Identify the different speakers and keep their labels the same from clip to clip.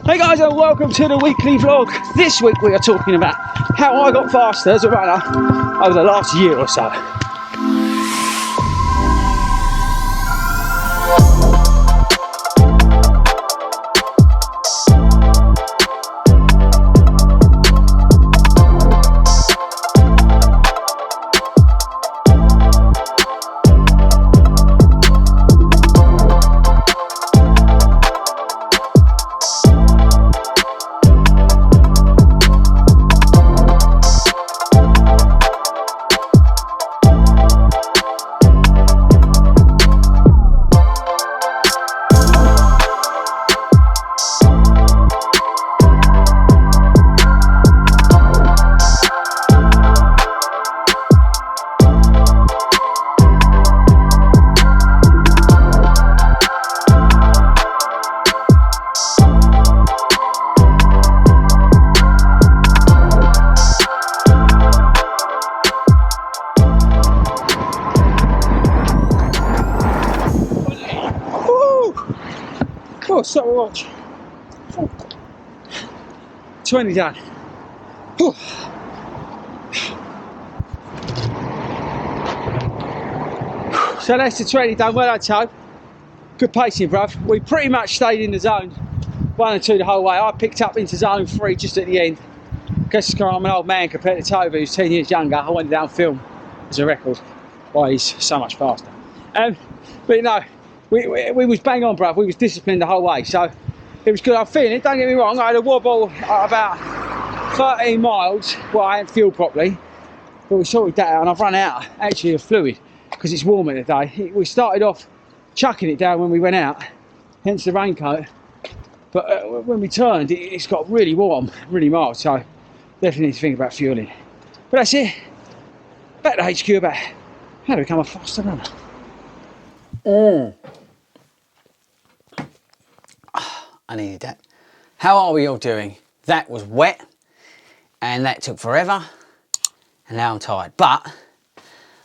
Speaker 1: Hey guys, and welcome to the weekly vlog. This week we are talking about how I got faster as a runner over the last year or so. Oh, stop my watch. 20 done. Whew. So that's the 20 done. Well done, Toe. Good pacing, bruv. We pretty much stayed in the zone 1 and 2 the whole way. I picked up into zone 3 just at the end. Guess I'm an old man compared to Toe, who's 10 years younger. I went down film as a record why he's so much faster. But no, we was bang on, bruv. We was disciplined the whole way, so it was good. I'm feeling it, don't get me wrong. I had a wobble at about 13 miles. Well, I hadn't fueled properly, but we sorted that out, and I've run out actually of fluid because it's warmer today. We started off chucking it down when we went out, hence the raincoat. But when we turned, it's got really warm, really mild, so definitely need to think about fueling. But that's it. Back to HQ about how to become a faster runner.
Speaker 2: I needed that. How are we all doing? That was wet and that took forever and now I'm tired. But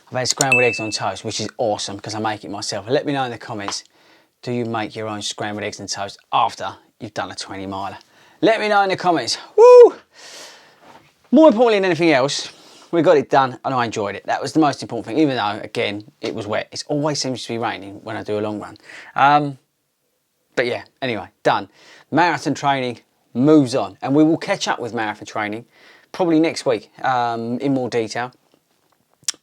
Speaker 2: I've had scrambled eggs on toast, which is awesome because I make it myself. Let me know in the comments, do you make your own scrambled eggs and toast after you've done a 20 miler? Let me know in the comments. Woo! More importantly than anything else, we got it done and I enjoyed it. That was the most important thing, even though, again, it was wet. It always seems to be raining when I do a long run. But yeah, anyway, done. Marathon training moves on, and we will catch up with marathon training probably next week in more detail.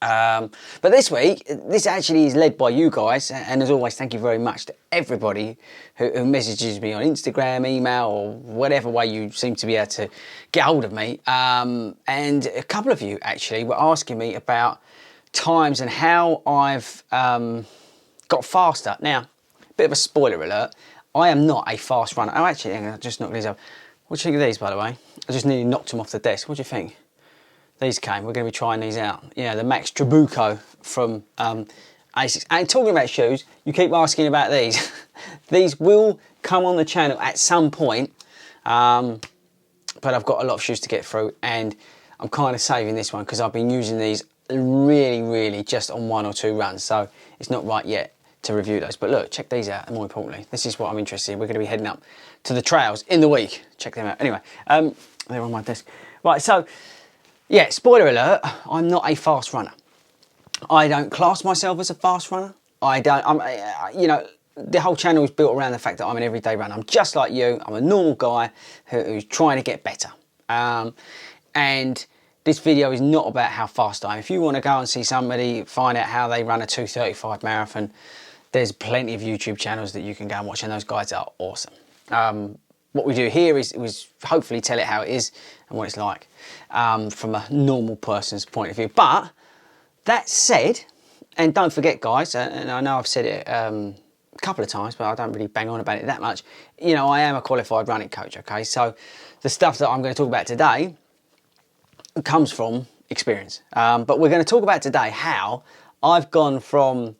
Speaker 2: But this week, this actually is led by you guys, and as always, thank you very much to everybody who messages me on Instagram, email, or whatever way you seem to be able to get hold of me. And a couple of you actually were asking me about times and how I've got faster. Now, bit of a spoiler alert, I am not a fast runner. Oh, actually, I just knocked these up. What do you think of these, by the way? I just nearly knocked them off the desk. What do you think? These came. We're going to be trying these out. Yeah, the Max Trabuco from ASICS. And talking about shoes, you keep asking about these. These will come on the channel at some point, but I've got a lot of shoes to get through, and I'm kind of saving this one because I've been using these really just on 1 or 2 runs, so it's not right yet to review those. But look, check these out, and more importantly, this is what I'm interested in. We're going to be heading up to the trails in the week. Check them out. Anyway, they're on my desk. Right, so yeah, spoiler alert, I'm not a fast runner. I don't class myself as a fast runner. You know, the whole channel is built around the fact that I'm an everyday runner. I'm just like you. I'm a normal guy who's trying to get better. And this video is not about how fast I am. If you want to go and see somebody, find out how they run a 2:35 marathon, there's plenty of YouTube channels that you can go and watch, and those guys are awesome. What we do here is hopefully tell it how it is and what it's like from a normal person's point of view. But that said, and don't forget guys, and I know I've said it a couple of times, but I don't really bang on about it that much, you know, I am a qualified running coach, okay? So the stuff that I'm going to talk about today comes from experience. But we're going to talk about today how I've gone from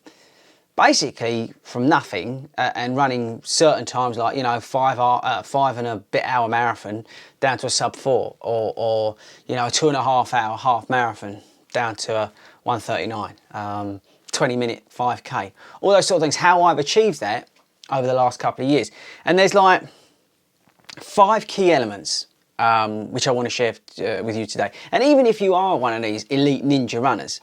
Speaker 2: basically from nothing and running certain times, like, you know, 5 and a bit hour marathon down to a sub 4, or you know, a 2.5 hour half marathon down to a 1:39, 20-minute 5k, all those sort of things, how I've achieved that over the last couple of years. And there's like 5 key elements which I want to share with you today. And even if you are one of these elite ninja runners,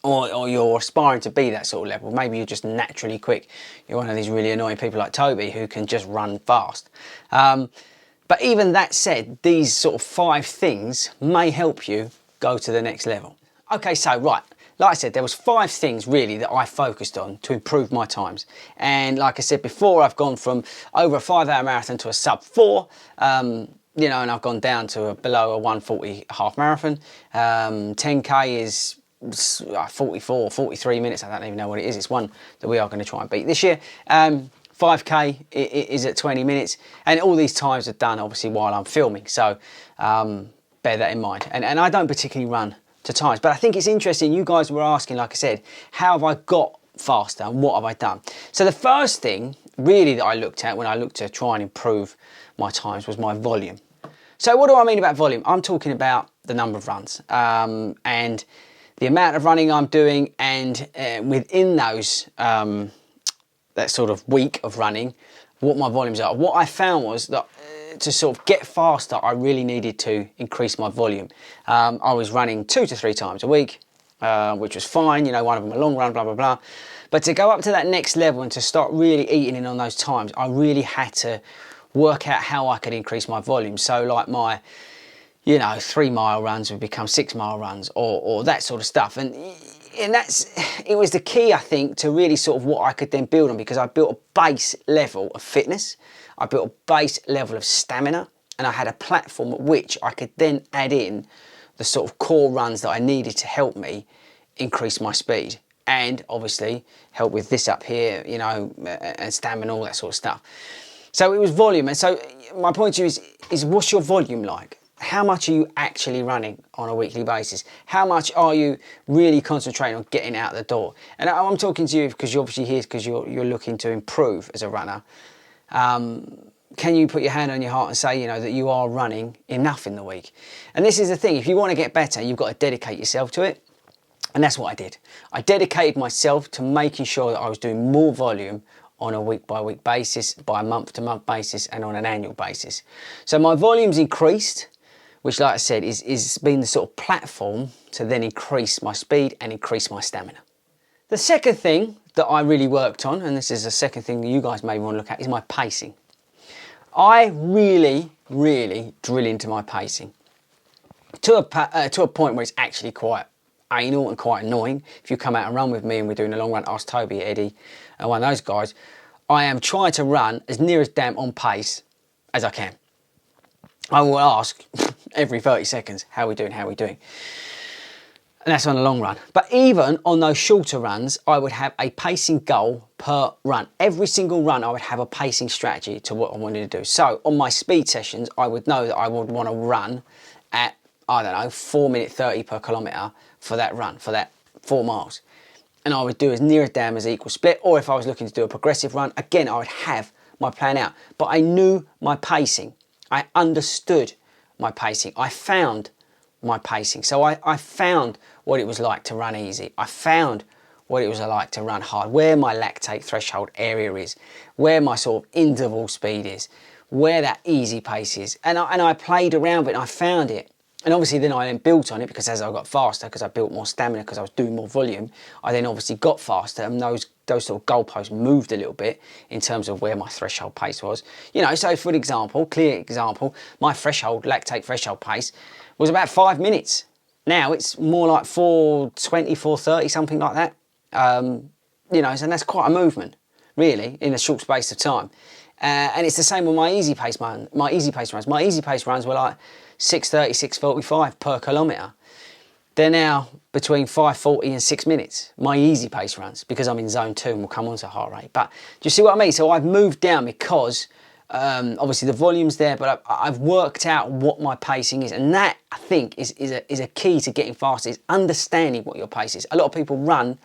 Speaker 2: or you're aspiring to be that sort of level, maybe you're just naturally quick, you're one of these really annoying people like Toby who can just run fast. But even that said, these sort of 5 things may help you go to the next level. Okay, so right, like I said, there was 5 things really that I focused on to improve my times. And like I said before, I've gone from over a 5-hour marathon to a sub 4, you know, and I've gone down to below a 1:40 half marathon. 10K is 44, 43 minutes, I don't even know what it is. It's one that we are going to try and beat this year. 5K is at 20 minutes, and all these times are done obviously while I'm filming, so bear that in mind. And I don't particularly run to times, but I think it's interesting. You guys were asking, like I said, how have I got faster and what have I done? So the first thing really that I looked at when I looked to try and improve my times was my volume. So what do I mean about volume? I'm talking about the number of runs and the amount of running I'm doing, and within those that sort of week of running, what my volumes are. What I found was that to sort of get faster, I really needed to increase my volume. I was running 2 to 3 times a week, which was fine, you know, one of them a long run, blah, blah, blah. But to go up to that next level and to start really eating in on those times, I really had to work out how I could increase my volume. So like my, you know, 3-mile runs would become 6-mile runs, or that sort of stuff. And it was the key, I think, to really sort of what I could then build on, because I built a base level of fitness, I built a base level of stamina, and I had a platform at which I could then add in the sort of core runs that I needed to help me increase my speed, and obviously help with this up here, you know, and stamina, all that sort of stuff. So it was volume. And so my point to you is what's your volume like? How much are you actually running on a weekly basis? How much are you really concentrating on getting out the door? And I'm talking to you because you're obviously here because you're looking to improve as a runner. Can you put your hand on your heart and say, you know, that you are running enough in the week? And this is the thing, if you want to get better, you've got to dedicate yourself to it. And that's what I did. I dedicated myself to making sure that I was doing more volume on a week-by-week basis, by a month-to-month basis, and on an annual basis. So my volume's increased, which, like I said, is been the sort of platform to then increase my speed and increase my stamina. The second thing that I really worked on, and this is the second thing that you guys may want to look at, is my pacing. I really, really drill into my pacing to a point where it's actually quite anal and quite annoying. If you come out and run with me and we're doing a long run, ask Toby, Eddie, and one of those guys, I am trying to run as near as damn on pace as I can. I will ask every 30 seconds, how are we doing, how are we doing? And that's on a long run. But even on those shorter runs, I would have a pacing goal per run. Every single run, I would have a pacing strategy to what I wanted to do. So on my speed sessions, I would know that I would want to run at, I don't know, 4:30 per kilometre for that run, for that 4 miles. And I would do as near as damn as equal split. Or if I was looking to do a progressive run, again, I would have my plan out. But I knew my pacing. I understood my pacing. I found my pacing. So I found what it was like to run easy. I found what it was like to run hard, where my lactate threshold area is, where my sort of interval speed is, where that easy pace is. And I played around with it and I found it. And obviously then I then built on it, because as I got faster, because I built more stamina, because I was doing more volume, I then obviously got faster, and those sort of goalposts moved a little bit in terms of where my threshold pace was. You know, so for example, clear example, my lactate threshold pace was about 5 minutes. Now it's more like 4:20, 4:30, something like that. You know, and that's quite a movement, really, in a short space of time. And it's the same with my easy pace runs. My easy pace runs were like 6:30, 6:45 per kilometre. They're now between 5:40 and 6 minutes, my easy pace runs, because I'm in zone 2 and we'll come on to heart rate. But do you see what I mean? So I've moved down because obviously the volume's there, but I've worked out what my pacing is. And that, I think, is a key to getting faster, is understanding what your pace is. A lot of people run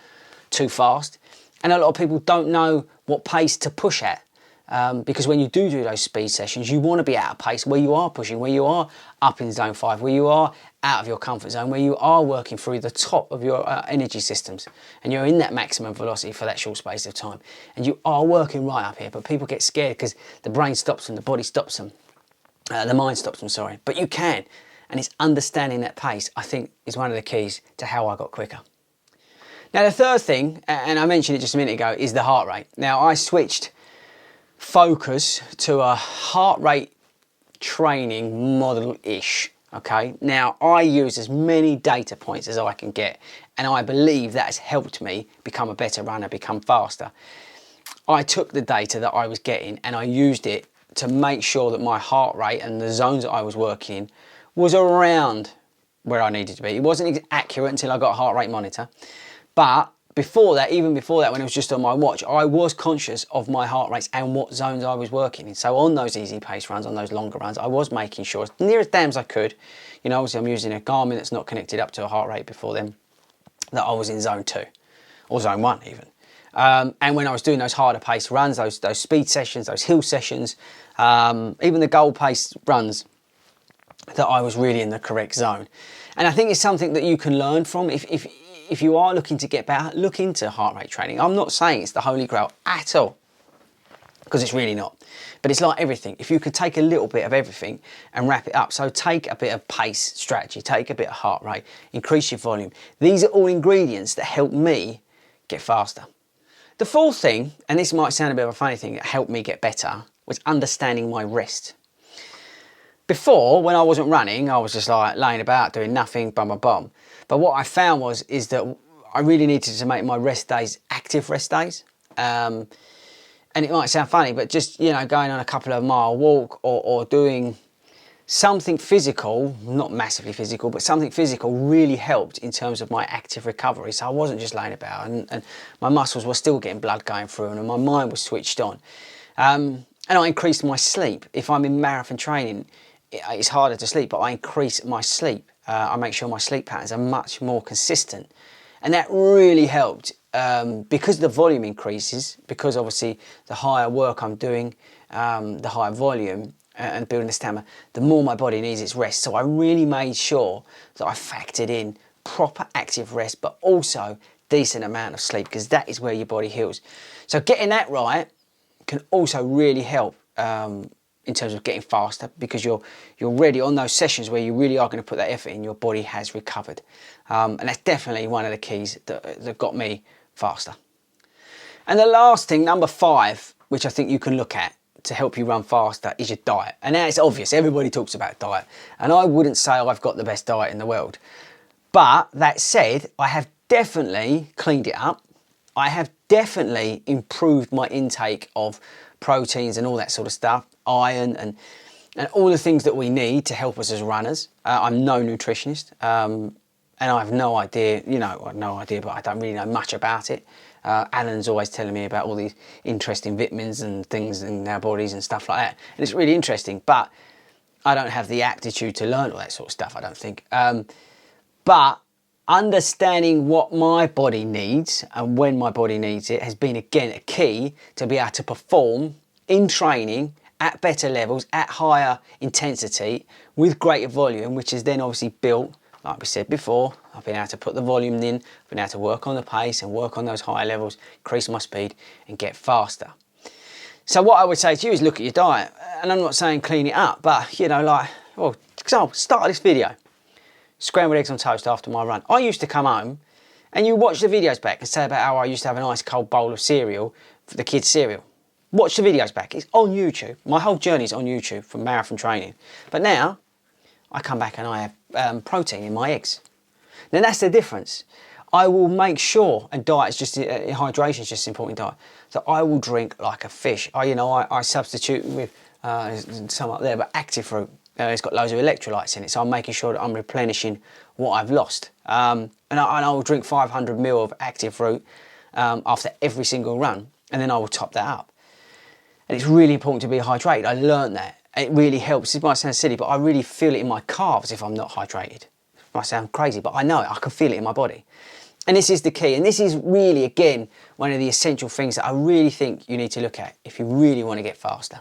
Speaker 2: too fast, and a lot of people don't know what pace to push at. Because when you do those speed sessions, you want to be at a pace where you are pushing, where you are up in zone 5, where you are out of your comfort zone, where you are working through the top of your energy systems, and you're in that maximum velocity for that short space of time, and you are working right up here. But people get scared because the brain stops them, the body stops them, the mind stops them, sorry. But you can, and it's understanding that pace, I think, is one of the keys to how I got quicker. Now the third thing, and I mentioned it just a minute ago, is the heart rate. Now I switched focus to a heart rate training model-ish. Okay, now I use as many data points as I can get, and I believe that has helped me become a better runner, become faster. I took the data that I was getting and I used it to make sure that my heart rate and the zones that I was working in was around where I needed to be. It wasn't accurate until I got a heart rate monitor, but before that, even before that, when it was just on my watch, I was conscious of my heart rates and what zones I was working in. So on those easy pace runs, on those longer runs, I was making sure, as near as damn as I could, you know, obviously I'm using a Garmin that's not connected up to a heart rate before then, that I was in zone 2, or zone 1 even. And when I was doing those harder pace runs, those speed sessions, those hill sessions, even the goal pace runs, that I was really in the correct zone. And I think it's something that you can learn from. If you are looking to get better, look into heart rate training. I'm not saying it's the holy grail at all, because it's really not. But it's like everything. If you could take a little bit of everything and wrap it up, so take a bit of pace strategy, take a bit of heart rate, increase your volume. These are all ingredients that help me get faster. The fourth thing, and this might sound a bit of a funny thing, that helped me get better, was understanding my rest. Before, when I wasn't running, I was just like laying about doing nothing, bum bum bum. But what I found is that I really needed to make my rest days active rest days. And it might sound funny, but just, you know, going on a couple of mile walk or doing something physical, not massively physical, but something physical really helped in terms of my active recovery. So I wasn't just laying about, and my muscles were still getting blood going through them, and my mind was switched on. And I increased my sleep. If I'm in marathon training, it's harder to sleep, but I increase my sleep. I make sure my sleep patterns are much more consistent. And that really helped because the volume increases, because obviously the higher work I'm doing, the higher volume and building the stamina, the more my body needs its rest. So I really made sure that I factored in proper active rest, but also decent amount of sleep, because that is where your body heals. So getting that right can also really help in terms of getting faster, because you're ready on those sessions where you really are going to put that effort in, your body has recovered. And that's definitely one of the keys that got me faster. And the last thing, number 5, which I think you can look at to help you run faster, is your diet. And now it's obvious, everybody talks about diet. And I wouldn't say I've got the best diet in the world. But that said, I have definitely cleaned it up. I have definitely improved my intake of proteins and all that sort of stuff, iron and all the things that we need to help us as runners. I'm no nutritionist, and I have no idea, but I don't really know much about it. Alan's always telling me about all these interesting vitamins and things in our bodies and stuff like that. And it's really interesting, but I don't have the aptitude to learn all that sort of stuff, I don't think. But understanding what my body needs and when my body needs it has been, again, a key to be able to perform in training at better levels, at higher intensity, with greater volume, which is then obviously built, like we said before, I've been able to put the volume in, I've been able to work on the pace and work on those higher levels, increase my speed and get faster. So what I would say to you is look at your diet, and I'm not saying clean it up, but for example, start of this video, scrambled eggs on toast after my run. I used to come home and you watch the videos back and say about how I used to have a nice cold bowl of cereal for the kids' cereal. Watch the videos back, it's on YouTube. My whole journey's on YouTube from marathon training. But now, I come back and I have protein in my eggs. Now that's the difference. I will make sure, and hydration is just as important in diet, so I will drink like a fish. I substitute with some up there, but active fruit. It's got loads of electrolytes in it, so I'm making sure that I'm replenishing what I've lost. And I will drink 500 ml of active fruit after every single run, and then I will top that up. And it's really important to be hydrated. I learned that. It really helps. This might sound silly, but I really feel it in my calves if I'm not hydrated. It might sound crazy, but I know it. I can feel it in my body. And this is the key, and this is really, again, one of the essential things that I really think you need to look at if you really want to get faster.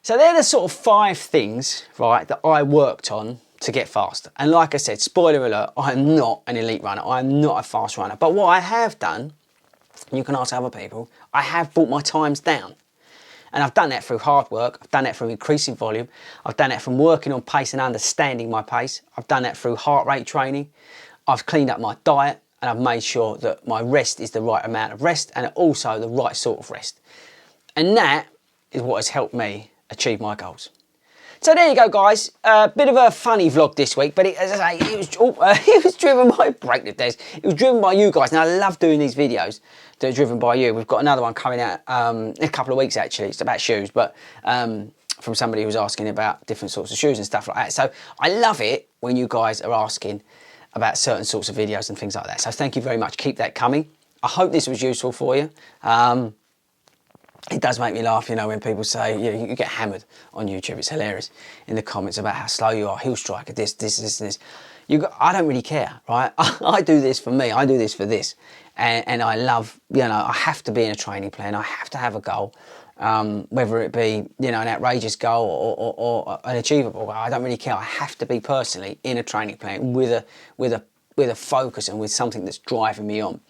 Speaker 2: So they're the sort of 5 things, right, that I worked on to get faster. And like I said, spoiler alert, I'm not an elite runner. I'm not a fast runner. But what I have done, and you can ask other people, I have brought my times down. And I've done that through hard work. I've done that through increasing volume. I've done that from working on pace and understanding my pace. I've done that through heart rate training. I've cleaned up my diet, and I've made sure that my rest is the right amount of rest and also the right sort of rest. And that is what has helped me achieve my goals. So there you go, guys. A bit of a funny vlog this week, but as I say, it was driven by, break the desk, it was driven by you guys. And I love doing these videos that are driven by you. We've got another one coming out in a couple of weeks, actually. It's about shoes, but from somebody who was asking about different sorts of shoes and stuff like that. So I love it when you guys are asking about certain sorts of videos and things like that. So thank you very much. Keep that coming. I hope this was useful for you. It does make me laugh, you know, when people say, you know, you get hammered on YouTube. It's hilarious in the comments about how slow you are, heel striker, this. I don't really care, right? I do this for me. I do this for this. And I love, you know, I have to be in a training plan. I have to have a goal, whether it be, you know, an outrageous goal or an achievable goal. I don't really care. I have to be personally in a training plan with a focus and with something that's driving me on.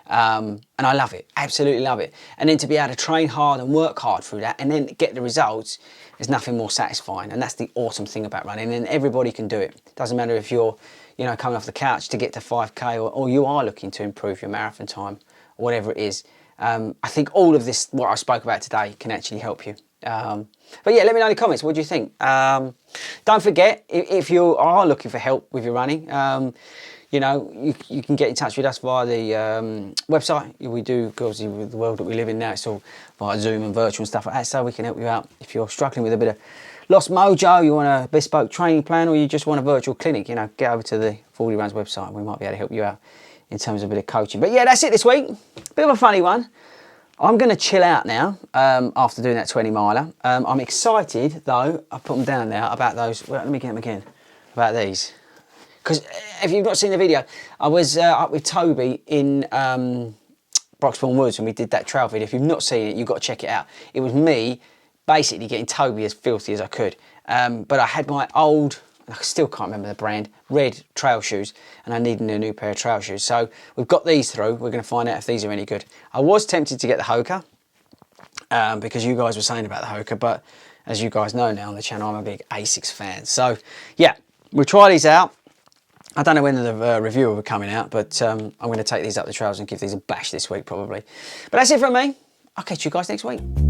Speaker 2: And I love it, absolutely love it. And then to be able to train hard and work hard through that and then get the results, there's nothing more satisfying. And that's the awesome thing about running. And everybody can do it. Doesn't matter if you're, you know, coming off the couch to get to 5K or you are looking to improve your marathon time, or whatever it is. I think all of this, what I spoke about today, can actually help you. But yeah, let me know in the comments, what do you think? Don't forget, if you are looking for help with your running, you know, you can get in touch with us via the website. We do, obviously, with the world that we live in now, it's all via Zoom and virtual and stuff like that, so we can help you out. If you're struggling with a bit of lost mojo, you want a bespoke training plan, or you just want a virtual clinic, you know, get over to the 40 Runs website. We might be able to help you out in terms of a bit of coaching. But yeah, that's it this week. Bit of a funny one. I'm going to chill out now after doing that 20 miler. I'm excited, though, I put them down now, about those, well, let me get them again, about these. Because if you've not seen the video, I was up with Toby in Broxbourne Woods and we did that trail video. If you've not seen it, you've got to check it out. It was me basically getting Toby as filthy as I could. But I had my old, I still can't remember the brand, red trail shoes, and I needed a new pair of trail shoes. So we've got these through. We're going to find out if these are any good. I was tempted to get the Hoka because you guys were saying about the Hoka, but as you guys know now on the channel, I'm a big Asics fan. So yeah, we'll try these out. I don't know when the review will be coming out, but I'm going to take these up the trails and give these a bash this week probably. But that's it from me. I'll catch you guys next week.